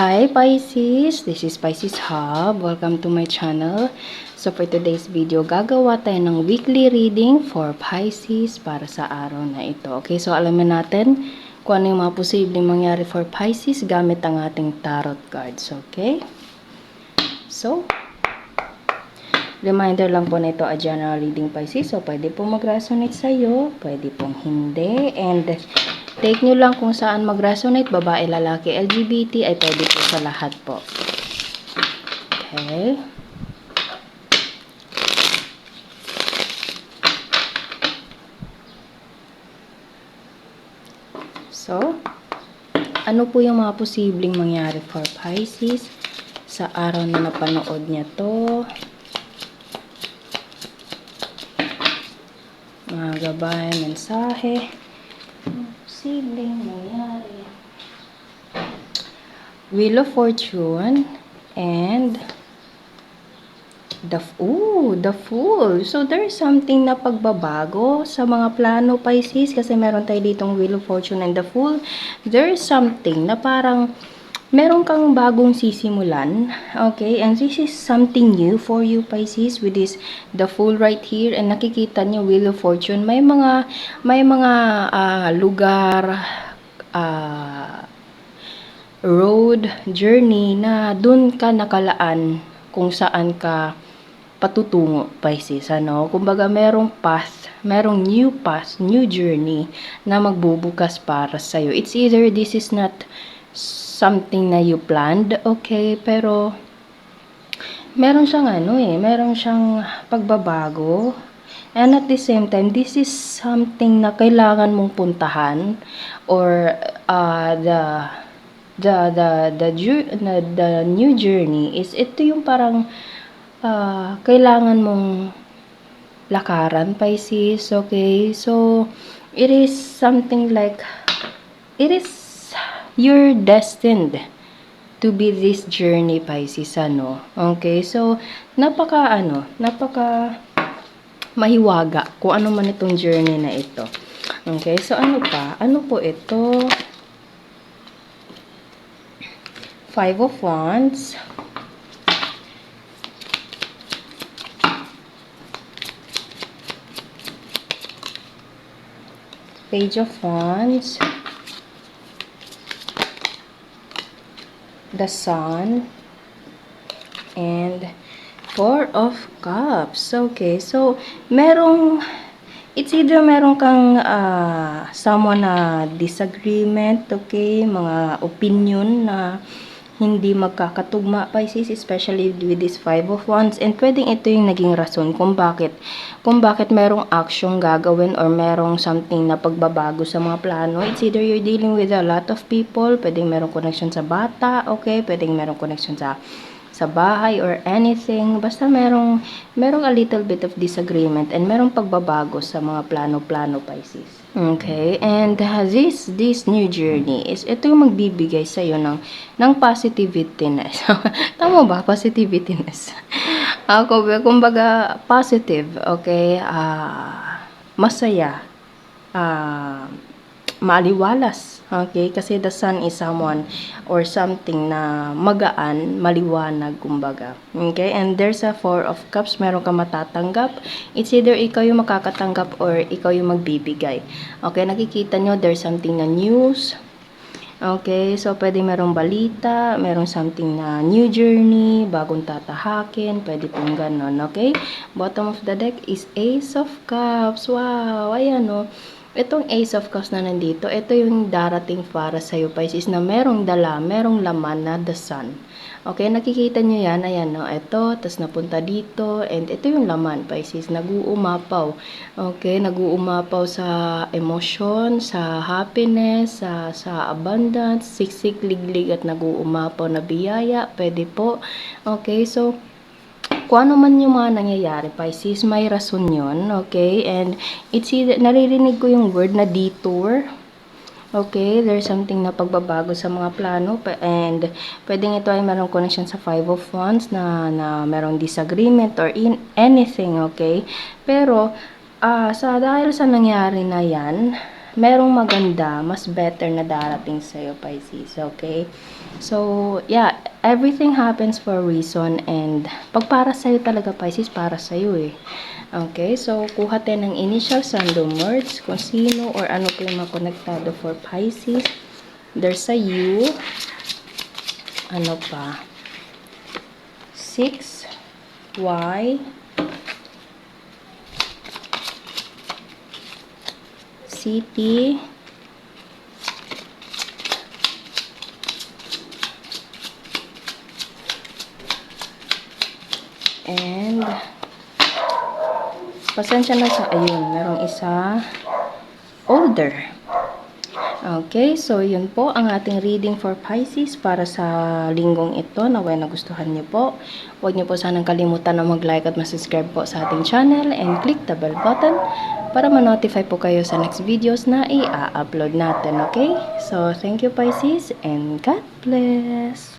Hi Pisces! This is Pisces Hub. Welcome to my channel. So for today's video, gagawa tayo ng weekly reading for Pisces para sa araw na ito. Okay, so alamin natin kung ano yung mga posibleng mangyari for Pisces gamit ang ating tarot cards. Okay? So, reminder lang po na ito a general reading Pisces. So, pwede po mag-resonate sa'yo, pwede pong hindi. And take nyo lang kung saan mag-resonate, babae, lalaki, LGBT, ay pwede po sa lahat po. Okay. So, ano po yung mga posibleng mangyari for Pisces sa araw na napanood niya to? Mga gabay, mensahe. Posibleng mangyari. Wheel of Fortune and the Fool. So there's something na pagbabago sa mga plano Pisces kasi meron tayo ditong Wheel of Fortune and the Fool. There's something na parang meron kang bagong sisimulan. Okay, and this is something new for you Pisces with this the Fool right here, and nakikita niyo Wheel of Fortune. May mga lugar, road, journey na dun ka nakalaan kung saan ka patutungo, Pisces, ano? Kumbaga, merong new path, new journey na magbubukas para sa'yo. It's either this is not something na you planned, okay, pero meron siyang meron siyang pagbabago. And at the same time, this is something na kailangan mong puntahan, or the new journey is ito yung parang kailangan mong lakaran, Pisces, okay? So, it is something like, it is, you're destined to be this journey, Pisces, ano? Okay? So, napaka mahiwaga kung ano man itong journey na ito. Okay? So, ano po ito? Five of Wands. Page of Wands, the Sun, and Four of Cups. Okay, so it's either meron kang someone na disagreement, okay, mga opinion na hindi magkakatugma, Pisces, especially with this Five of Wands, and pwedeng ito yung naging rason kung bakit merong action gagawin or merong something na pagbabago sa mga plano. It's either you're dealing with a lot of people, pwedeng merong connection sa bata, okay, pwedeng merong connection sa bahay or anything, basta merong a little bit of disagreement and merong pagbabago sa mga plano-plano, Pisces. Okay, and this new journey is ito yung magbibigay sa iyo ng positivityness. Tama ba? Positivityness. Kumbaga positive, okay? Masaya. Maliwalas, okay? Kasi the Sun is someone or something na magaan, maliwanag, kumbaga. Okay? And there's a Four of Cups, meron ka matatanggap. It's either ikaw yung makakatanggap or ikaw yung magbibigay. Okay? Nakikita nyo, there's something na news. Okay? So, pwede merong balita, merong something na new journey, bagong tatahakin, pwede pong ganon. Okay? Bottom of the deck is Ace of Cups. Wow! Ayan, no? Itong Ace of Cups na nandito, ito yung darating para sa'yo, Pisces, na merong laman na the Sun. Okay, nakikita nyo yan, ayan, no, ito, tas napunta dito, and ito yung laman, Pisces, nag-uumapaw. Okay, nag-uumapaw sa emotion, sa happiness, sa abundance, siksik, liglig, at nag-uumapaw na biyaya, pwede po. Okay, so, kung ano man yung mga nangyayari, Pisces, may rason yun, okay? And it's either, naririnig ko yung word na detour. Okay, there's something na pagbabago sa mga plano, and pwedeng ito ay merong connection sa Five of Wands na merong disagreement or anything, okay? Pero, dahil sa nangyari na yan, merong maganda, mas better na darating sa'yo, Pisces, okay? So, yeah, everything happens for a reason, and pag para sa'yo talaga, Pisces, para sa'yo eh. Okay, so kuha tayo ng initials, random words, kung sino or ano po yung makonektado for Pisces. There's a U, ano pa, 6, Y, City, and pasensya na sa ayun, merong isa older. Okay, so yun po ang ating reading for Pisces para sa linggong ito. Naway nagustuhan niyo po. Huwag niyo po sanang kalimutan na mag-like at mag-subscribe po sa ating channel and click the bell button para ma-notify po kayo sa next videos na i-upload natin. Okay, so thank you, Pisces, and God bless!